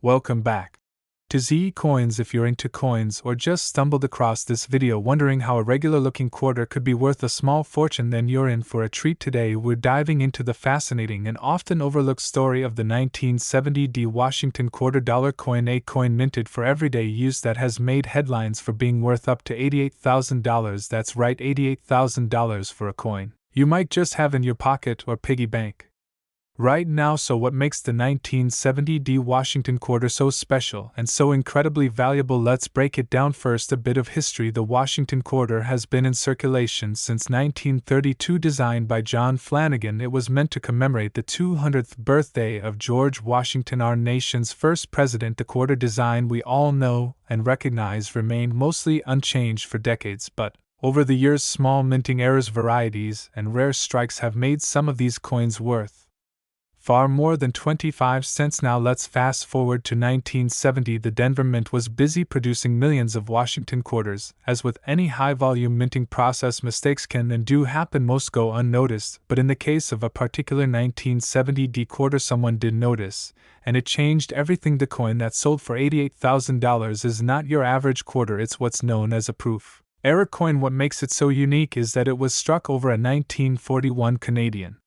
Welcome back to ZE Coins. If you're into coins or just stumbled across this video wondering how a regular looking quarter could be worth a small fortune, then you're in for a treat. Today we're diving into the fascinating and often overlooked story of the 1970 Washington $quarter coin, a coin minted for everyday use that has made headlines for being worth up to $88,000. That's right, $88,000 for a coin you might just have in your pocket or piggy bank right now. So what makes the 1970 Washington quarter so special and so incredibly valuable? Let's break it down. First, a bit of history. The Washington quarter has been in circulation since 1932. Designed by John Flanagan, it was meant to commemorate the 200th birthday of George Washington, our nation's first president. The quarter design we all know and recognize remained mostly unchanged for decades, but over the years, small minting errors, varieties, and rare strikes have made some of these coins worth far more than 25 cents. Now let's fast forward to 1970. The Denver Mint was busy producing millions of Washington quarters. As with any high-volume minting process, mistakes can and do happen. Most go unnoticed, but in the case of a particular 1970 quarter, someone did notice, and it changed everything. The coin that sold for $88,000 is not your average quarter. It's what's known as a proof error coin. What makes it so unique is that it was struck over a 1941 Canadian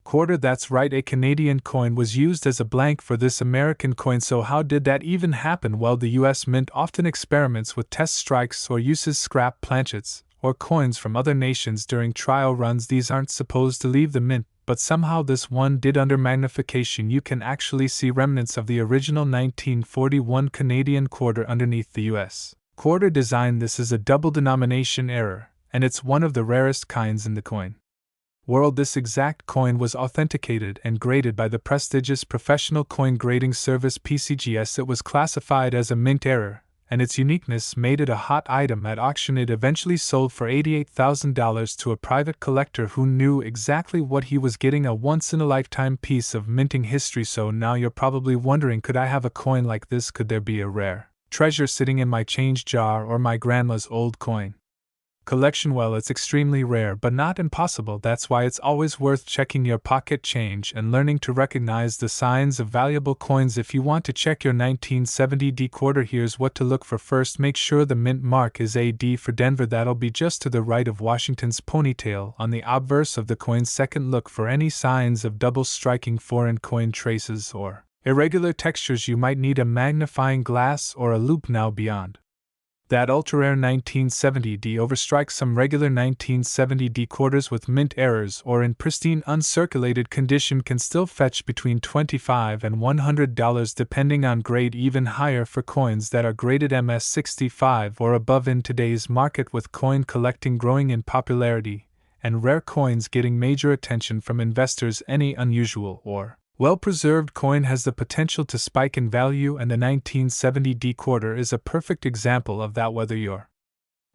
quarter. That's right, a Canadian coin was used as a blank for this American coin. So how did that even happen? Well, the US Mint often experiments with test strikes or uses scrap planchets or coins from other nations during trial runs. These aren't supposed to leave the mint, but somehow this one did. Under magnification, you can actually see remnants of the original 1941 Canadian quarter underneath the US quarter design. This is a double denomination error, and it's one of the rarest kinds in the coin world. This exact coin was authenticated and graded by the prestigious Professional Coin Grading Service (PCGS). It was classified as a mint error, and its uniqueness made it a hot item at auction. It eventually sold for $88,000 to a private collector who knew exactly what he was getting, a once-in-a-lifetime piece of minting history. So now you're probably wondering, could I have a coin like this? Could there be a rare treasure sitting in my change jar or my grandma's old coin collection? Well, it's extremely rare, but not impossible. That's why it's always worth checking your pocket change and learning to recognize the signs of valuable coins. If you want to check your 1970 quarter, here's what to look for. First, make sure the mint mark is a D for Denver. That'll be just to the right of Washington's ponytail on the obverse of the coin. Second, look for any signs of double striking, foreign coin traces, or irregular textures. You might need a magnifying glass or a loupe. Now, beyond that ultra-rare 1970 overstrikes, some regular 1970 quarters with mint errors or in pristine uncirculated condition can still fetch between $25 and $100 depending on grade, even higher for coins that are graded MS65 or above. In today's market, with coin collecting growing in popularity and rare coins getting major attention from investors, any unusual or well-preserved coin has the potential to spike in value, and the 1970 quarter is a perfect example of that. Whether you're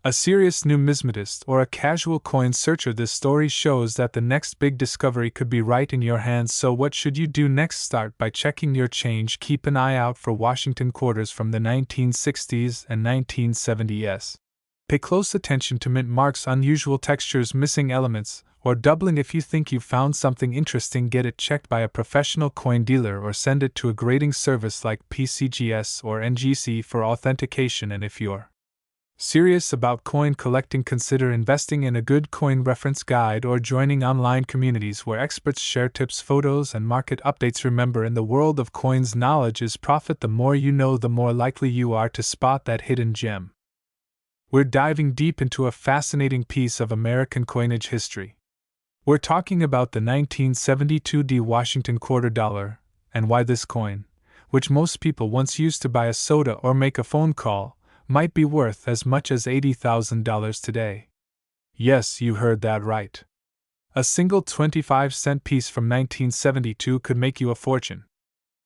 a serious numismatist or a casual coin searcher, this story shows that the next big discovery could be right in your hands. So what should you do next? Start by checking your change. Keep an eye out for Washington quarters from the 1960s and 1970s. Pay close attention to mint marks, unusual textures, missing elements, or doubling. If you think you've found something interesting, get it checked by a professional coin dealer or send it to a grading service like PCGS or NGC for authentication. And if you're serious about coin collecting, consider investing in a good coin reference guide or joining online communities where experts share tips, photos, and market updates. Remember, in the world of coins, knowledge is profit. The more you know, the more likely you are to spot that hidden gem. We're diving deep into a fascinating piece of American coinage history. We're talking about the 1972 Washington quarter dollar, and why this coin, which most people once used to buy a soda or make a phone call, might be worth as much as $80,000 today. Yes, you heard that right. A single 25-cent piece from 1972 could make you a fortune.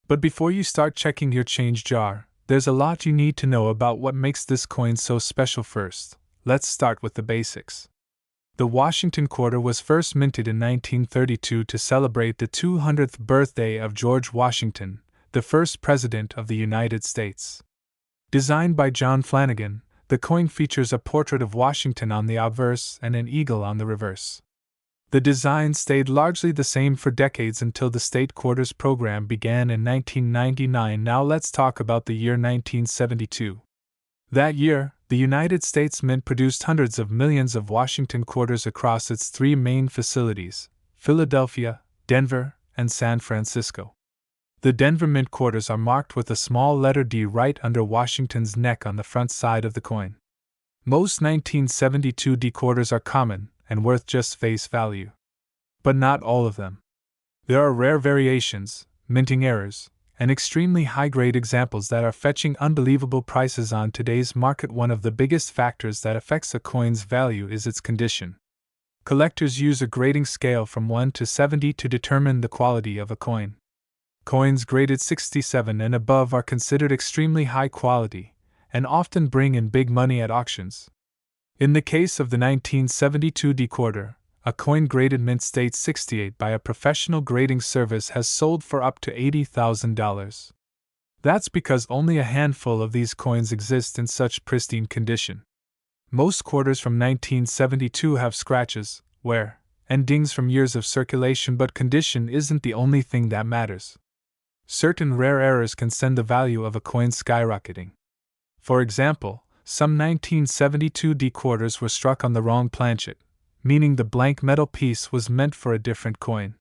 But before you start checking your change jar, there's a lot you need to know about what makes this coin so special. First, let's start with the basics. The Washington quarter was first minted in 1932 to celebrate the 200th birthday of George Washington, the first President of the United States. Designed by John Flanagan, the coin features a portrait of Washington on the obverse and an eagle on the reverse. The design stayed largely the same for decades until the state quarters program began in 1999. Now let's talk about the year 1972. That year, the United States Mint produced hundreds of millions of Washington quarters across its three main facilities: Philadelphia, Denver, and San Francisco. The Denver Mint quarters are marked with a small letter D right under Washington's neck on the front side of the coin. Most 1972 D quarters are common and worth just face value. But not all of them. There are rare variations, minting errors, and extremely high-grade examples that are fetching unbelievable prices on today's market. One of the biggest factors that affects a coin's value is its condition. Collectors use a grading scale from 1 to 70 to determine the quality of a coin. Coins graded 67 and above are considered extremely high quality, and often bring in big money at auctions. In the case of the 1972 D quarter, a coin graded mint state 68 by a professional grading service has sold for up to $80,000. That's because only a handful of these coins exist in such pristine condition. Most quarters from 1972 have scratches, wear, and dings from years of circulation, but condition isn't the only thing that matters. Certain rare errors can send the value of a coin skyrocketing. For example, some 1972 D quarters were struck on the wrong planchet, meaning the blank metal piece was meant for a different coin.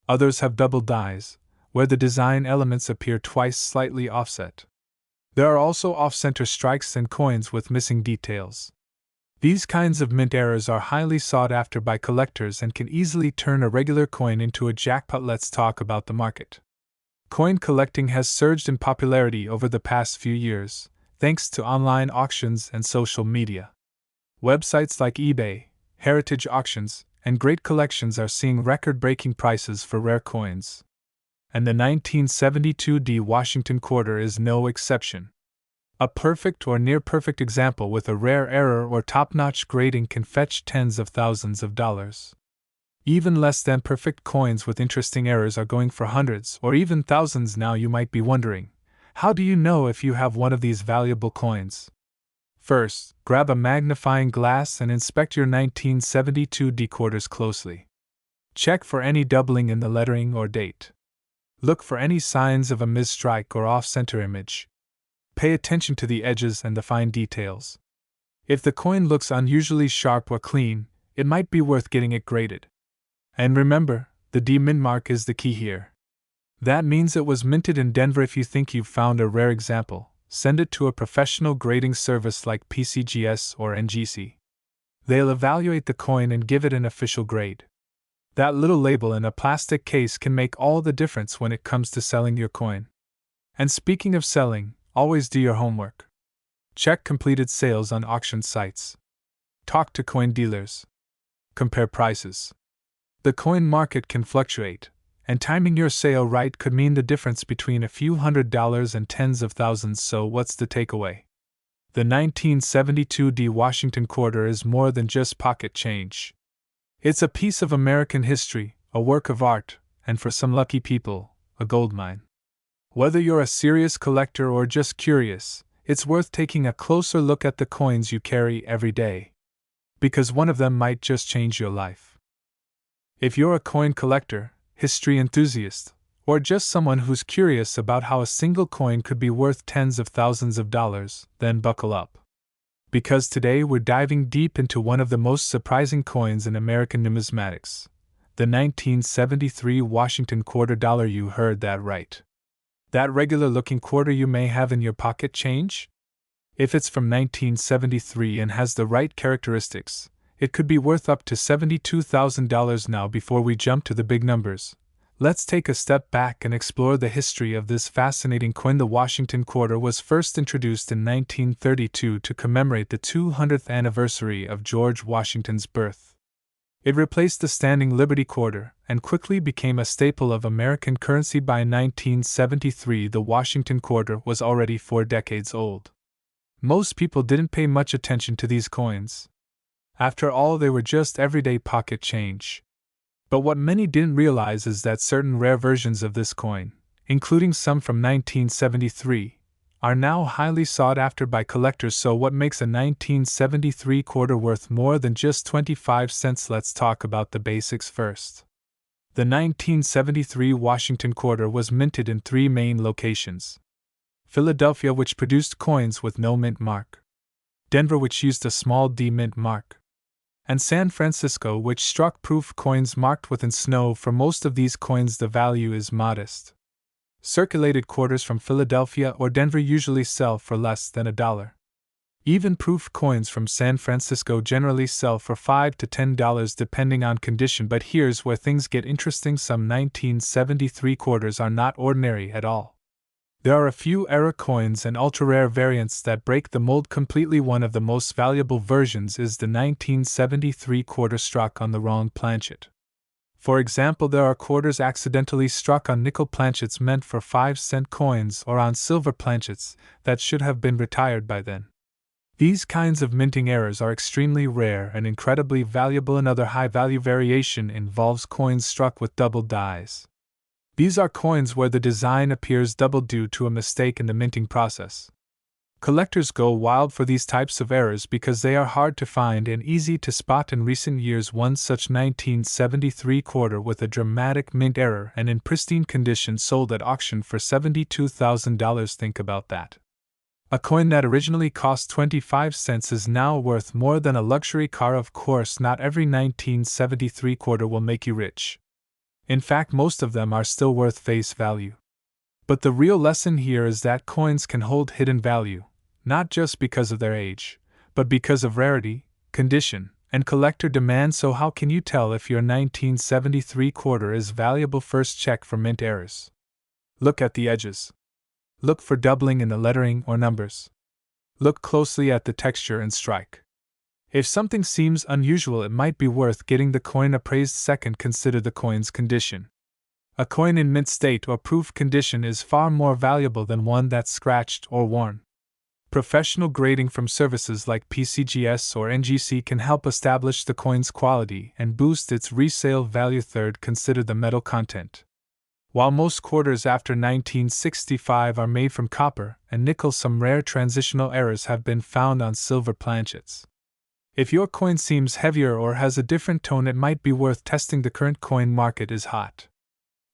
Others have double dies, where the design elements appear twice slightly offset. There are also off-center strikes and coins with missing details. These kinds of mint errors are highly sought after by collectors and can easily turn a regular coin into a jackpot. Let's talk about the market. Coin collecting has surged in popularity over the past few years, thanks to online auctions and social media. Websites like eBay, Heritage Auctions, and Great Collections are seeing record-breaking prices for rare coins. And the 1972 D Washington quarter is no exception. A perfect or near-perfect example with a rare error or top-notch grading can fetch tens of thousands of dollars. Even less than perfect coins with interesting errors are going for hundreds or even thousands. Now you might be wondering, how do you know if you have one of these valuable coins? First, grab a magnifying glass and inspect your 1972 D quarters closely. Check for any doubling in the lettering or date. Look for any signs of a misstrike or off-center image. Pay attention to the edges and the fine details. If the coin looks unusually sharp or clean, it might be worth getting it graded. And remember, the D mint mark is the key here. That means it was minted in Denver. If you think you've found a rare example, send it to a professional grading service like PCGS or NGC. They'll evaluate the coin and give it an official grade. That little label in a plastic case can make all the difference when it comes to selling your coin. And speaking of selling, always do your homework. Check completed sales on auction sites. Talk to coin dealers. Compare prices. The coin market can fluctuate, and timing your sale right could mean the difference between a few $100s and tens of thousands. So what's the takeaway? The 1972 D Washington quarter is more than just pocket change. It's a piece of American history, a work of art, and for some lucky people, a goldmine. Whether you're a serious collector or just curious, it's worth taking a closer look at the coins you carry every day. Because one of them might just change your life. If you're a coin collector, history enthusiast, or just someone who's curious about how a single coin could be worth tens of thousands of dollars, then buckle up. Because today we're diving deep into one of the most surprising coins in American numismatics, the 1973 Washington quarter dollar. You heard that right. That regular-looking quarter you may have in your pocket change? If it's from 1973 and has the right characteristics, it could be worth up to $72,000. Now, before we jump to the big numbers, let's take a step back and explore the history of this fascinating coin. The Washington quarter was first introduced in 1932 to commemorate the 200th anniversary of George Washington's birth. It replaced the standing Liberty quarter and quickly became a staple of American currency. By 1973, the Washington quarter was already 4 decades old. Most people didn't pay much attention to these coins. After all, they were just everyday pocket change. But what many didn't realize is that certain rare versions of this coin, including some from 1973, are now highly sought after by collectors. So, what makes a 1973 quarter worth more than just 25 cents? Let's talk about the basics first. The 1973 Washington quarter was minted in three main locations: Philadelphia, which produced coins with no mint mark; Denver, which used a small D mint mark; and San Francisco, which struck proof coins marked with in snow. For most of these coins, the value is modest. Circulated quarters from Philadelphia or Denver usually sell for less than $1. Even proof coins from San Francisco generally sell for $5 to $10 depending on condition. But here's where things get interesting: some 1973 quarters are not ordinary at all. There are a few error coins and ultra-rare variants that break the mold completely. One of the most valuable versions is the 1973 quarter struck on the wrong planchet. For example, there are quarters accidentally struck on nickel planchets meant for 5-cent coins or on silver planchets that should have been retired by then. These kinds of minting errors are extremely rare and incredibly valuable. Another high-value variation involves coins struck with double dies. These are coins where the design appears double due to a mistake in the minting process. Collectors go wild for these types of errors because they are hard to find and easy to spot. In recent years, one such 1973 quarter with a dramatic mint error and in pristine condition sold at auction for $72,000. Think about that. A coin that originally cost 25 cents is now worth more than a luxury car. Of course, not every 1973 quarter will make you rich. In fact, most of them are still worth face value. But the real lesson here is that coins can hold hidden value, not just because of their age, but because of rarity, condition, and collector demand. So how can you tell if your 1973 quarter is valuable? First, check for mint errors. Look at the edges. Look for doubling in the lettering or numbers. Look closely at the texture and strike. If something seems unusual, it might be worth getting the coin appraised. Second, consider the coin's condition. A coin in mint state or proof condition is far more valuable than one that's scratched or worn. Professional grading from services like PCGS or NGC can help establish the coin's quality and boost its resale value. Third, consider the metal content. While most quarters after 1965 are made from copper and nickel, some rare transitional errors have been found on silver planchets. If your coin seems heavier or has a different tone, it might be worth testing. The current coin market is hot,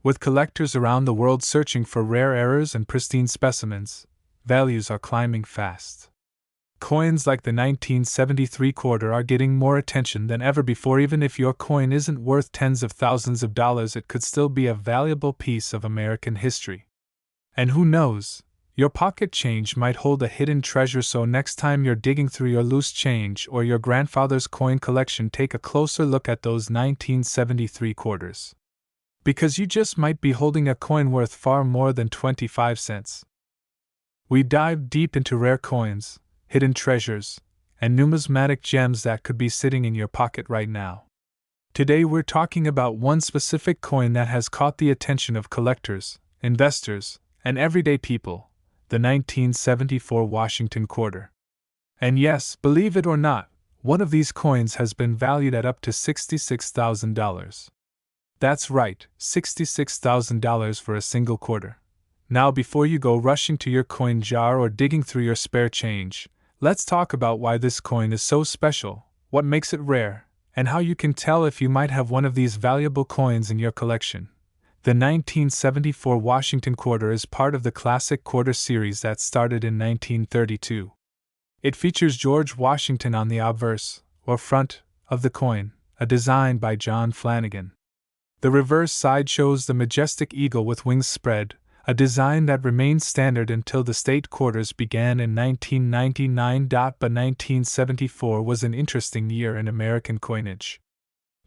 with collectors around the world searching for rare errors and pristine specimens. Values are climbing fast. Coins like the 1973 quarter are getting more attention than ever before. Even if your coin isn't worth tens of thousands of dollars, it could still be a valuable piece of American history. And who knows, your pocket change might hold a hidden treasure. So next time you're digging through your loose change or your grandfather's coin collection, take a closer look at those 1973 quarters. Because you just might be holding a coin worth far more than 25 cents. We dive deep into rare coins, hidden treasures, and numismatic gems that could be sitting in your pocket right now. Today we're talking about one specific coin that has caught the attention of collectors, investors, and everyday people: the 1974 Washington quarter. And yes, believe it or not, one of these coins has been valued at up to $66,000. That's right, $66,000 for a single quarter. Now, before you go rushing to your coin jar or digging through your spare change, let's talk about why this coin is so special, what makes it rare, and how you can tell if you might have one of these valuable coins in your collection. The 1974 Washington quarter is part of the classic quarter series that started in 1932. It features George Washington on the obverse, or front, of the coin, a design by John Flanagan. The reverse side shows the majestic eagle with wings spread, a design that remained standard until the state quarters began in 1999. But 1974 was an interesting year in American coinage.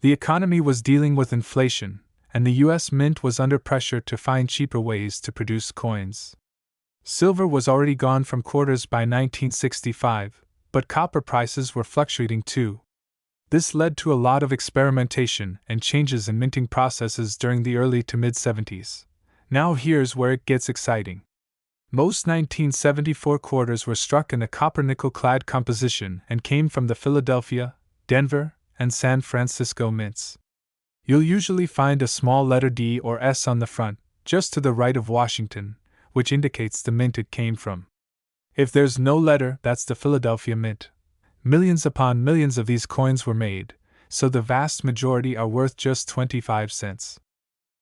The economy was dealing with inflation, and the U.S. Mint was under pressure to find cheaper ways to produce coins. Silver was already gone from quarters by 1965, but copper prices were fluctuating too. This led to a lot of experimentation and changes in minting processes during the early to mid-70s. Now here's where it gets exciting. Most 1974 quarters were struck in a copper-nickel-clad composition and came from the Philadelphia, Denver, and San Francisco mints. You'll usually find a small letter D or S on the front, just to the right of Washington, which indicates the mint it came from. If there's no letter, that's the Philadelphia Mint. Millions upon millions of these coins were made, so the vast majority are worth just 25 cents.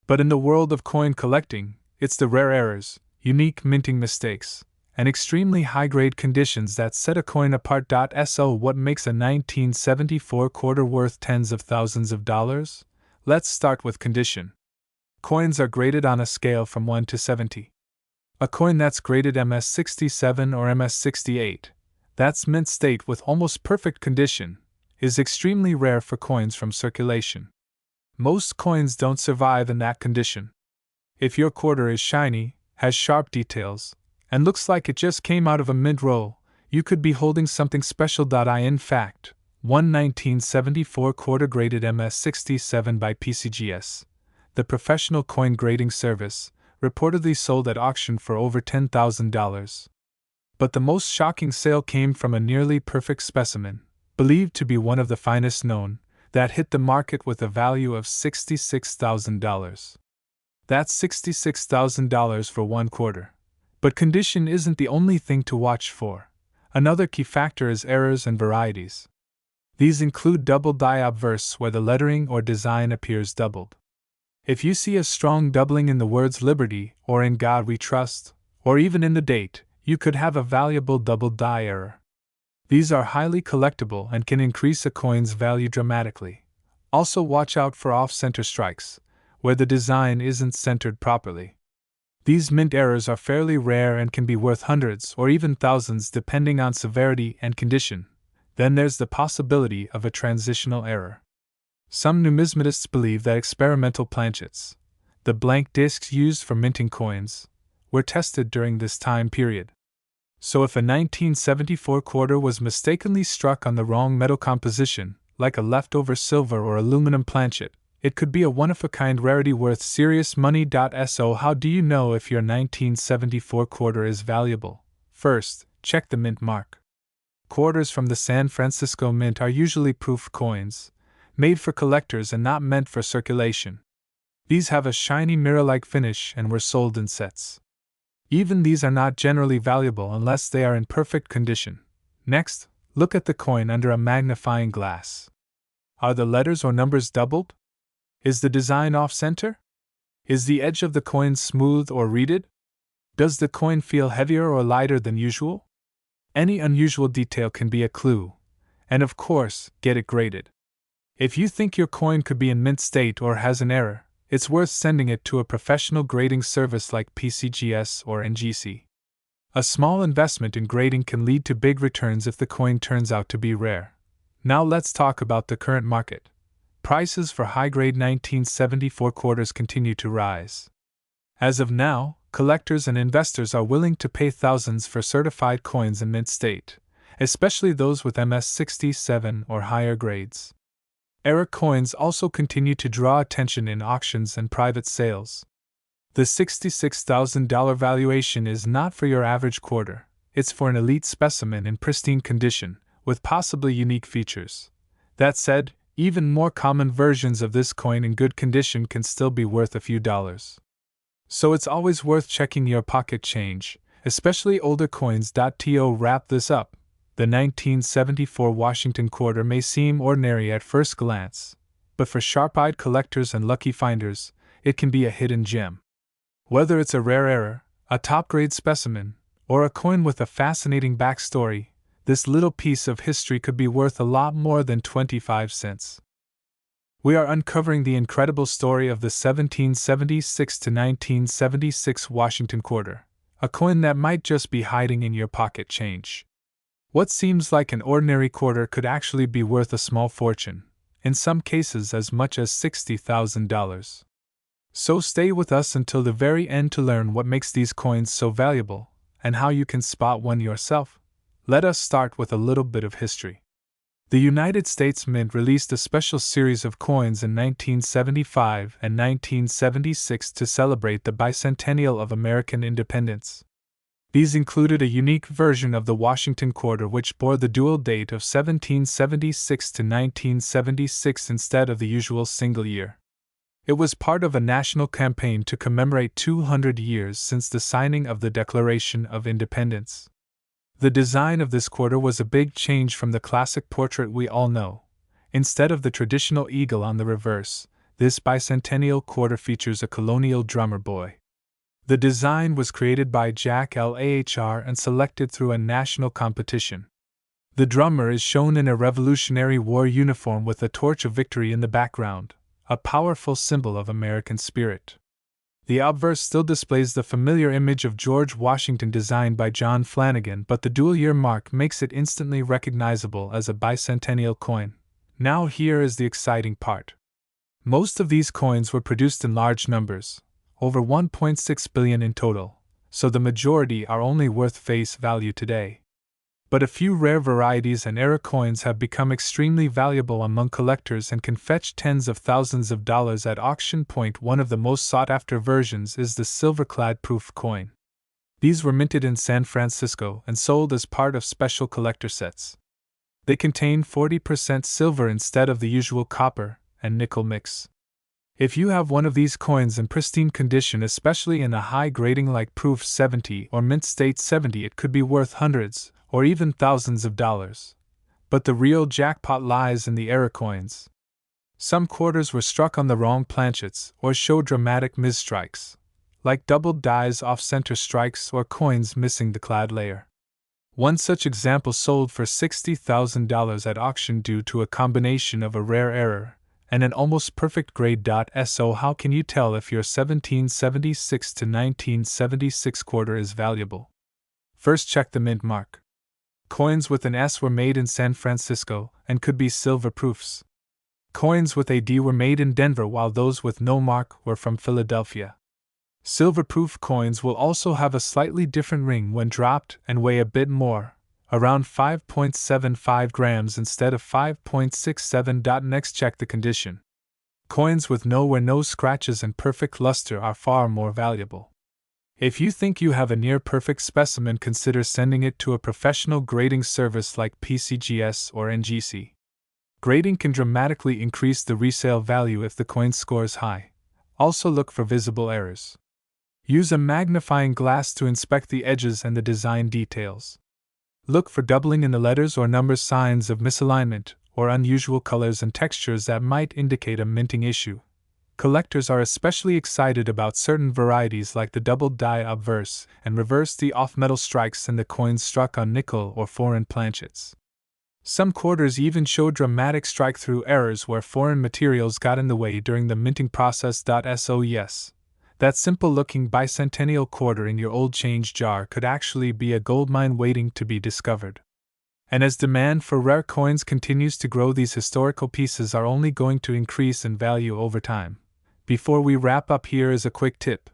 But in the world of coin collecting, it's the rare errors, unique minting mistakes, and extremely high-grade conditions that set a coin apart. So what makes a 1974 quarter worth tens of thousands of dollars? Let's start with condition. Coins are graded on a scale from 1 to 70. A coin that's graded MS67 or MS68, that's mint state with almost perfect condition, is extremely rare for coins from circulation. Most coins don't survive in that condition. If your quarter is shiny, has sharp details, and looks like it just came out of a mint roll, you could be holding something special. In fact, one 1974 quarter graded MS67 by PCGS, the professional coin grading service, reportedly sold at auction for over $10,000. But the most shocking sale came from a nearly perfect specimen, believed to be one of the finest known, that hit the market with a value of $66,000. That's $66,000 for one quarter. But condition isn't the only thing to watch for. Another key factor is errors and varieties. These include double die obverse, where the lettering or design appears doubled. If you see a strong doubling in the words Liberty, or In God We Trust, or even in the date, you could have a valuable double die error. These are highly collectible and can increase a coin's value dramatically. Also watch out for off-center strikes, where the design isn't centered properly. These mint errors are fairly rare and can be worth hundreds or even thousands depending on severity and condition. Then there's the possibility of a transitional error. Some numismatists believe that experimental planchets, the blank discs used for minting coins, were tested during this time period. So if a 1974 quarter was mistakenly struck on the wrong metal composition, like a leftover silver or aluminum planchet, it could be a one-of-a-kind rarity worth serious money. So how do you know if your 1974 quarter is valuable? First, check the mint mark. Quarters from the San Francisco Mint are usually proof coins, made for collectors and not meant for circulation. These have a shiny mirror-like finish and were sold in sets. Even these are not generally valuable unless they are in perfect condition. Next, look at the coin under a magnifying glass. Are the letters or numbers doubled? Is the design off-center? Is the edge of the coin smooth or reeded? Does the coin feel heavier or lighter than usual? Any unusual detail can be a clue. And of course, get it graded. If you think your coin could be in mint state or has an error, it's worth sending it to a professional grading service like PCGS or NGC. A small investment in grading can lead to big returns if the coin turns out to be rare. Now let's talk about the current market. Prices for high-grade 1974 quarters continue to rise. As of now, collectors and investors are willing to pay thousands for certified coins in mint state, especially those with MS67 or higher grades. Error coins also continue to draw attention in auctions and private sales. The $66,000 valuation is not for your average quarter, it's for an elite specimen in pristine condition, with possibly unique features. That said, even more common versions of this coin in good condition can still be worth a few dollars. So it's always worth checking your pocket change, especially older coins. To wrap this up, the 1974 Washington quarter may seem ordinary at first glance, but for sharp-eyed collectors and lucky finders, it can be a hidden gem. Whether it's a rare error, a top-grade specimen, or a coin with a fascinating backstory, this little piece of history could be worth a lot more than 25 cents. We are uncovering the incredible story of the 1776 to 1976 Washington quarter, a coin that might just be hiding in your pocket change. What seems like an ordinary quarter could actually be worth a small fortune, in some cases as much as $60,000. So stay with us until the very end to learn what makes these coins so valuable, and how you can spot one yourself. Let us start with a little bit of history. The United States Mint released a special series of coins in 1975 and 1976 to celebrate the bicentennial of American independence. These included a unique version of the Washington quarter which bore the dual date of 1776 to 1976 instead of the usual single year. It was part of a national campaign to commemorate 200 years since the signing of the Declaration of Independence. The design of this quarter was a big change from the classic portrait we all know. Instead of the traditional eagle on the reverse, this bicentennial quarter features a colonial drummer boy. The design was created by Jack Lahr and selected through a national competition. The drummer is shown in a Revolutionary War uniform with a torch of victory in the background, a powerful symbol of American spirit. The obverse still displays the familiar image of George Washington designed by John Flanagan, but the dual-year mark makes it instantly recognizable as a bicentennial coin. Now here is the exciting part. Most of these coins were produced in large numbers, over 1.6 billion in total, so the majority are only worth face value today. But a few rare varieties and era coins have become extremely valuable among collectors and can fetch tens of thousands of dollars at auction point. One of the most sought-after versions is the silver-clad proof coin. These were minted in San Francisco and sold as part of special collector sets. They contain 40% silver instead of the usual copper and nickel mix. If you have one of these coins in pristine condition, especially in a high grading like Proof 70 or Mint State 70, it could be worth hundreds or even thousands of dollars. But the real jackpot lies in the era coins. Some quarters were struck on the wrong planchets or show dramatic misstrikes, like doubled dies off-center strikes or coins missing the clad layer. One such example sold for $60,000 at auction due to a combination of a rare error and an almost perfect grade. So how can you tell if your 1776 to 1976 quarter is valuable? First, check the mint mark. Coins with an S were made in San Francisco and could be silver proofs. Coins with a D were made in Denver, while those with no mark were from Philadelphia. Silver-proof coins will also have a slightly different ring when dropped and weigh a bit more, around 5.75 grams instead of 5.67. Next, check the condition. Coins with no or no scratches and perfect luster are far more valuable. If you think you have a near-perfect specimen, consider sending it to a professional grading service like PCGS or NGC. Grading can dramatically increase the resale value if the coin scores high. Also look for visible errors. Use a magnifying glass to inspect the edges and the design details. Look for doubling in the letters or number, signs of misalignment, or unusual colors and textures that might indicate a minting issue. Collectors are especially excited about certain varieties like the doubled die obverse and reverse the off-metal strikes in the coins struck on nickel or foreign planchets. Some quarters even show dramatic strike-through errors where foreign materials got in the way during the minting process. So yes, that simple-looking bicentennial quarter in your old change jar could actually be a goldmine waiting to be discovered. And as demand for rare coins continues to grow, these historical pieces are only going to increase in value over time. Before we wrap up, here is a quick tip.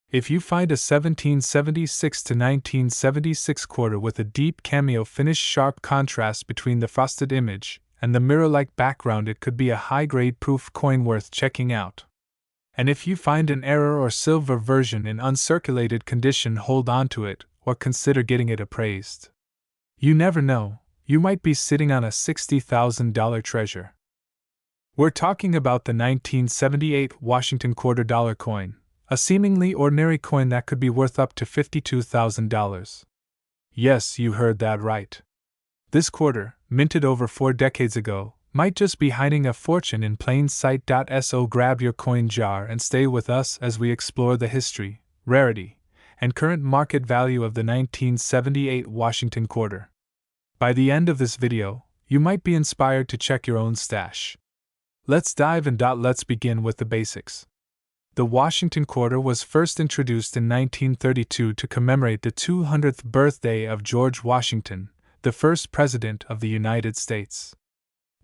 If you find a 1776 to 1976 quarter with a deep cameo finish, sharp contrast between the frosted image and the mirror-like background, it could be a high-grade proof coin worth checking out. And if you find an error or silver version in uncirculated condition, hold on to it or consider getting it appraised. You never know, you might be sitting on a $60,000 treasure. We're talking about the 1978 Washington $quarter coin, a seemingly ordinary coin that could be worth up to $52,000. Yes, you heard that right. This quarter, minted over 4 decades ago, might just be hiding a fortune in plain sight. So grab your coin jar and stay with us as we explore the history, rarity, and current market value of the 1978 Washington quarter. By the end of this video, you might be inspired to check your own stash. Let's dive in. Let's begin with the basics. The Washington quarter was first introduced in 1932 to commemorate the 200th birthday of George Washington, the first President of the United States.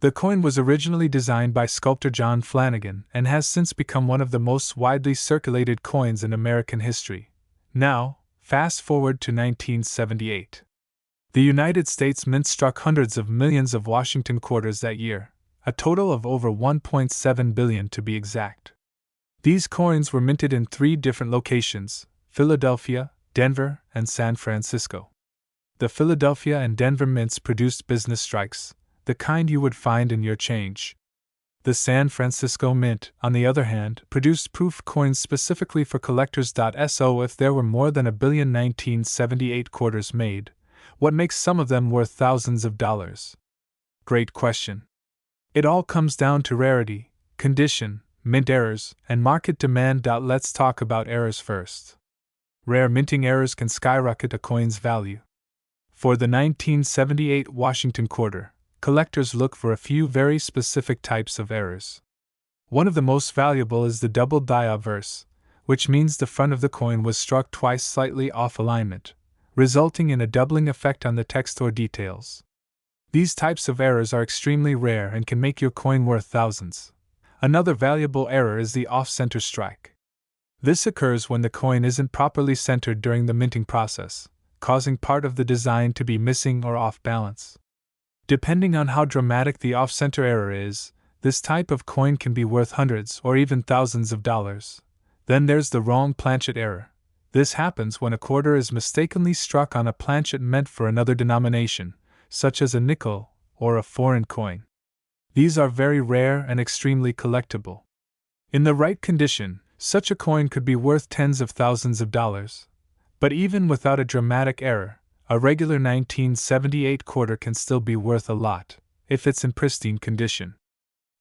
The coin was originally designed by sculptor John Flanagan and has since become one of the most widely circulated coins in American history. Now, fast forward to 1978. The United States Mint struck hundreds of millions of Washington quarters that year, a total of over 1.7 billion to be exact. These coins were minted in 3 different locations: Philadelphia, Denver, and San Francisco. The Philadelphia and Denver mints produced business strikes, the kind you would find in your change. The San Francisco Mint, on the other hand, produced proof coins specifically for collectors. So if there were more than a billion 1978 quarters made, What makes some of them worth thousands of dollars? Great question. It all comes down to rarity, condition, mint errors, and market demand. Let's talk about errors first. Rare minting errors can skyrocket a coin's value. For the 1978 Washington quarter, collectors look for a few very specific types of errors. One of the most valuable is the double die obverse, which means the front of the coin was struck twice slightly off alignment, resulting in a doubling effect on the text or details. These types of errors are extremely rare and can make your coin worth thousands. Another valuable error is the off-center strike. This occurs when the coin isn't properly centered during the minting process, causing part of the design to be missing or off balance. Depending on how dramatic the off-center error is, this type of coin can be worth hundreds or even thousands of dollars. Then there's the wrong planchet error. This happens when a quarter is mistakenly struck on a planchet meant for another denomination, such as a nickel or a foreign coin. These are very rare and extremely collectible. In the right condition, such a coin could be worth tens of thousands of dollars. But even without a dramatic error, a regular 1978 quarter can still be worth a lot, if it's in pristine condition.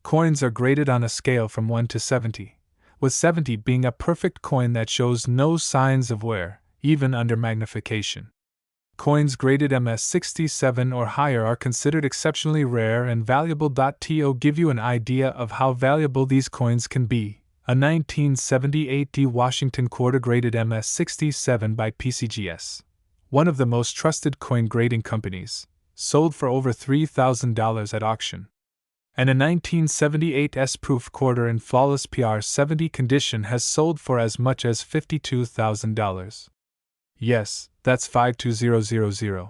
Coins are graded on a scale from 1 to 70, with 70 being a perfect coin that shows no signs of wear, even under magnification. Coins graded MS67 or higher are considered exceptionally rare and valuable. To give you an idea of how valuable these coins can be, a 1978 Washington quarter graded MS67 by PCGS, one of the most trusted coin grading companies, sold for over $3,000 at auction. And a 1978 S-proof quarter in flawless PR70 condition has sold for as much as $52,000. Yes, that's 52000.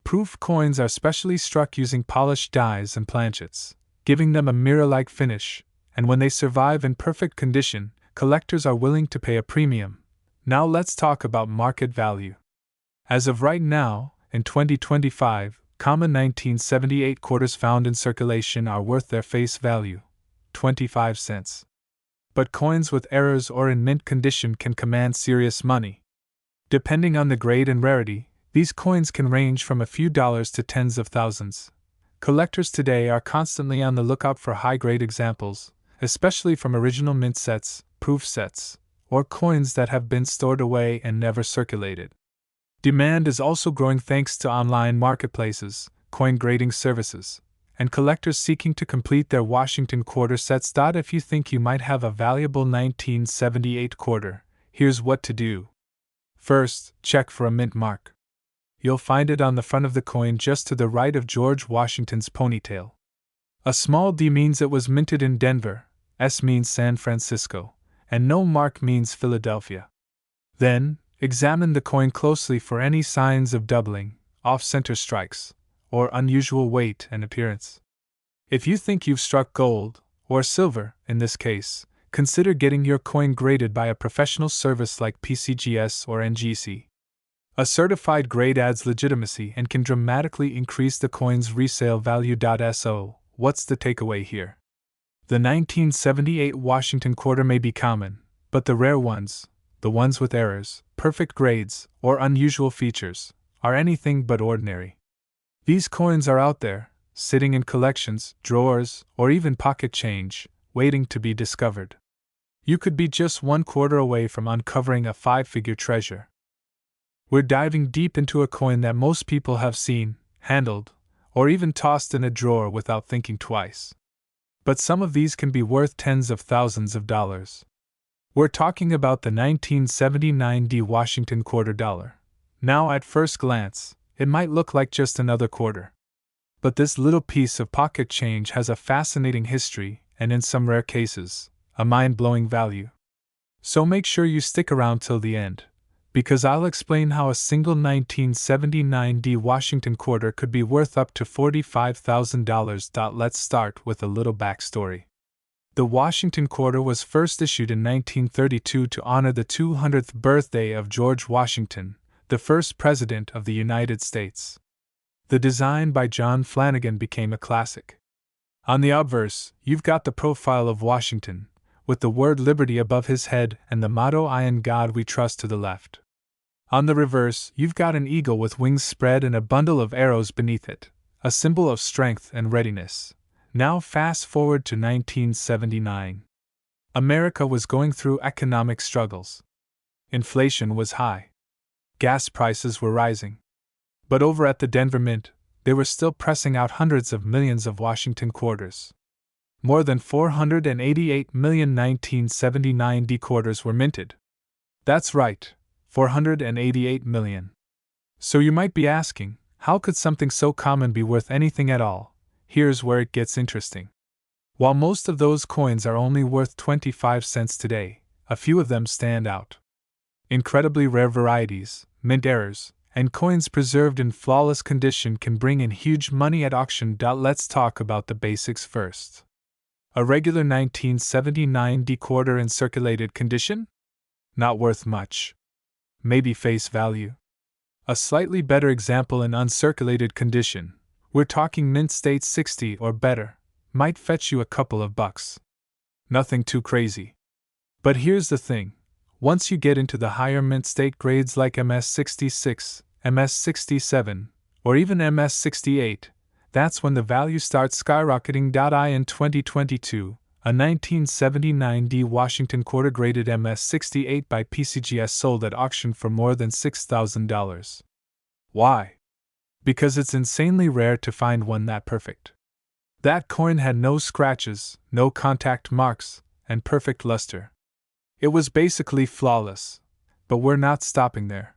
Proof coins are specially struck using polished dies and planchets, giving them a mirror-like finish, and when they survive in perfect condition, collectors are willing to pay a premium. Now let's talk about market value. As of right now, in 2025, common 1978 quarters found in circulation are worth their face value, 25 cents. But coins with errors or in mint condition can command serious money. Depending on the grade and rarity, these coins can range from a few dollars to tens of thousands. Collectors today are constantly on the lookout for high-grade examples, especially from original mint sets, proof sets, or coins that have been stored away and never circulated. Demand is also growing thanks to online marketplaces, coin grading services, and collectors seeking to complete their Washington quarter sets. If you think you might have a valuable 1978 quarter, here's what to do. First, check for a mint mark. You'll find it on the front of the coin just to the right of George Washington's ponytail. A small D means it was minted in Denver, S means San Francisco, and no mark means Philadelphia. Then, examine the coin closely for any signs of doubling, off-center strikes, or unusual weight and appearance. If you think you've struck gold, or silver, in this case, consider getting your coin graded by a professional service like PCGS or NGC. A certified grade adds legitimacy and can dramatically increase the coin's resale value. So, what's the takeaway here? The 1978 Washington quarter may be common, but the rare ones, the ones with errors, perfect grades, or unusual features, are anything but ordinary. These coins are out there, sitting in collections, drawers, or even pocket change, waiting to be discovered. You could be just one quarter away from uncovering a five-figure treasure. We're diving deep into a coin that most people have seen, handled, or even tossed in a drawer without thinking twice. But some of these can be worth tens of thousands of dollars. We're talking about the 1979 Washington quarter dollar. Now, at first glance, it might look like just another quarter. But this little piece of pocket change has a fascinating history, and in some rare cases, a mind-blowing value. So make sure you stick around till the end, because I'll explain how a single 1979 Washington quarter could be worth up to $45,000. Let's start with a little backstory. The Washington quarter was first issued in 1932 to honor the 200th birthday of George Washington, the first president of the United States. The design by John Flanagan became a classic. On the obverse, you've got the profile of Washington, with the word liberty above his head and the motto I in God we trust to the left. On the reverse, you've got an eagle with wings spread and a bundle of arrows beneath it, a symbol of strength and readiness. Now fast forward to 1979. America was going through economic struggles. Inflation was high. Gas prices were rising. But over at the Denver Mint, they were still pressing out hundreds of millions of Washington quarters. More than 488 million 1979 D quarters were minted. That's right, 488 million. So you might be asking, how could something so common be worth anything at all? Here's where it gets interesting. While most of those coins are only worth 25 cents today, a few of them stand out. Incredibly rare varieties, mint errors, and coins preserved in flawless condition can bring in huge money at auction. Let's talk about the basics first. A regular 1979 D quarter in circulated condition? Not worth much. Maybe face value. A slightly better example in uncirculated condition, we're talking mint state 60 or better, might fetch you a couple of bucks. Nothing too crazy. But here's the thing. Once you get into the higher mint state grades like MS66, MS67, or even MS68, that's when the value starts skyrocketing. In 2022, a 1979 D Washington quarter graded MS68 by PCGS sold at auction for more than $6,000. Why? Because it's insanely rare to find one that perfect. That coin had no scratches, no contact marks, and perfect luster. It was basically flawless. But we're not stopping there.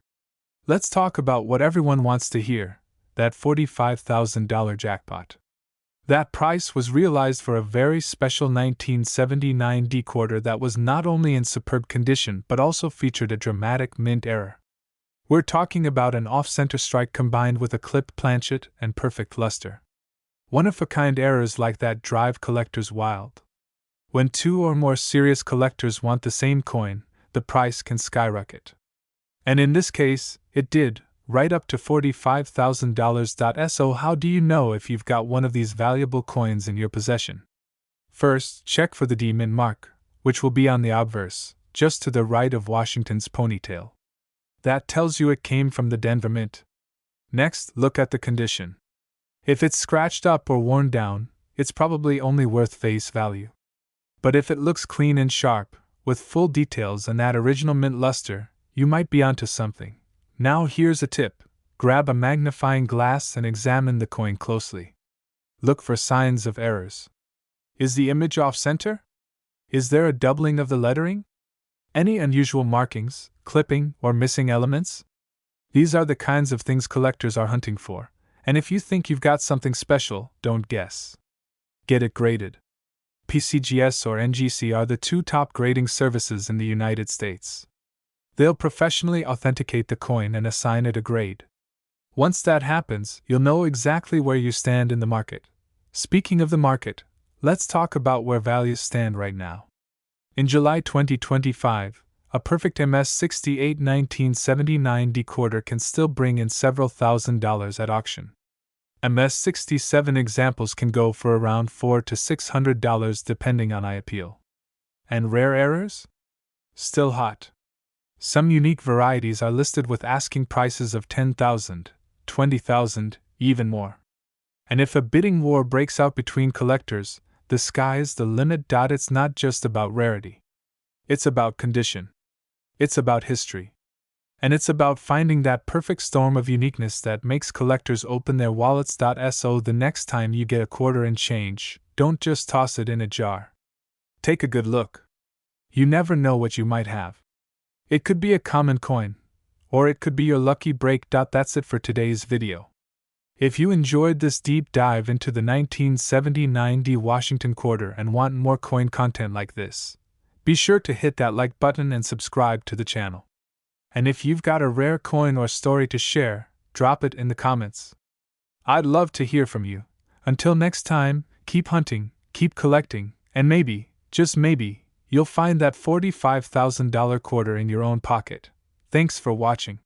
Let's talk about what everyone wants to hear, that $45,000 jackpot. That price was realized for a very special 1979 D quarter that was not only in superb condition but also featured a dramatic mint error. We're talking about an off-center strike combined with a clipped planchet and perfect luster. One-of-a-kind errors like that drive collectors wild. When two or more serious collectors want the same coin, the price can skyrocket. And in this case, it did, right up to $45,000. So how do you know if you've got one of these valuable coins in your possession? First, check for the D mint mark, which will be on the obverse, just to the right of Washington's ponytail. That tells you it came from the Denver Mint. Next, look at the condition. If it's scratched up or worn down, it's probably only worth face value. But if it looks clean and sharp, with full details and that original mint luster, you might be onto something. Now here's a tip. Grab a magnifying glass and examine the coin closely. Look for signs of errors. Is the image off-center? Is there a doubling of the lettering? Any unusual markings, clipping, or missing elements? These are the kinds of things collectors are hunting for, and if you think you've got something special, don't guess. Get it graded. PCGS or NGC are the two top grading services in the United States. They'll professionally authenticate the coin and assign it a grade. Once that happens, you'll know exactly where you stand in the market. Speaking of the market, let's talk about where values stand right now. In July 2025, a perfect MS68 1979 D quarter can still bring in several $1,000s at auction. MS67 examples can go for around $400 to $600 depending on eye appeal. And rare errors? Still hot. Some unique varieties are listed with asking prices of $10,000, $20,000, even more. And if a bidding war breaks out between collectors, the sky's the limit. It's not just about rarity. It's about condition. It's about history. And it's about finding that perfect storm of uniqueness that makes collectors open their wallets. So the next time you get a quarter and change, don't just toss it in a jar. Take a good look. You never know what you might have. It could be a common coin, or it could be your lucky break. That's it for today's video. If you enjoyed this deep dive into the 1979 D Washington quarter and want more coin content like this, be sure to hit that like button and subscribe to the channel. And if you've got a rare coin or story to share, drop it in the comments. I'd love to hear from you. Until next time, keep hunting, keep collecting, and maybe, just maybe, you'll find that $45,000 quarter in your own pocket. Thanks for watching.